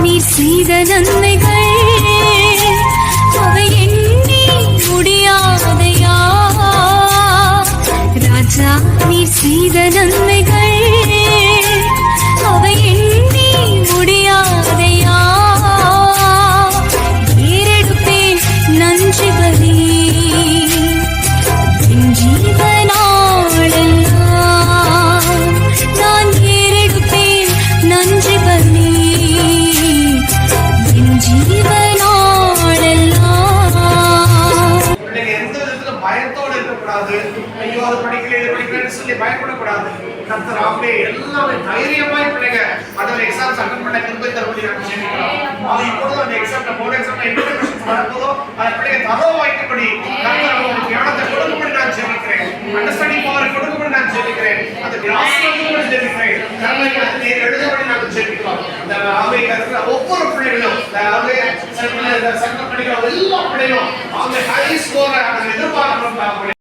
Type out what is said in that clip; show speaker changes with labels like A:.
A: நீர் செய்த நன்மைகள் அவை எண்ணி முடியாதையா. ராஜா நீர் செய்த நன்மைகள் அவை எண்ணி முடியாதையா. ஏறெடுப்பேன் நன்றி பலி என் ஜீவனாளெல்லாம். நான் ஏறெடுப்பேன் நன்றி பலி என் ஜீவனாளெல்லாம்.
B: எந்த விதத்துல பயத்தோடு இருக்கக்கூடாது. ஐயோ அது படிக்கல சொல்லி பயப்படக்கூடாது. கர்த்தராவே எல்லாமே தைரியமாய் பிள்ளைங்க அதோட எக்ஸாம்ஸ் அட்டெண்ட் பண்ண கிருபை தரும்படி நாங்கள் ஜெபிக்கிறோம். அது இப்பொழுது அந்த எக்ஸாம்ல போர்டு எக்ஸாம்ல என்ன கொஸ்டின்ஸ் வரும்போதோ அதை பிள்ளைங்க தரவா வைக்கப்படி கர்த்தர் உங்களுக்கு ஞானத்தை கொடுக்கும்படி நான் ஜெபிக்கிறேன். அண்டர்ஸ்டாண்டிங் பவர் கொடுக்கும்படி நான் ஜெபிக்கிறேன். அந்த கிராஸ்பும்படி ஜெபிக்கிறேன். கர்த்தர் நீர் எழுதும்படி நாங்கள் ஜெபிக்கிறோம். அந்த ஆவே கர்த்தர் ஒவ்வொரு பிள்ளைகளும் ஆவே சர்வ படிக்கிற எல்லா பிள்ளைகளும் அவங்க ஹை ஸ்கோரை நாங்கள் எதிர்பார்க்கிறோம்.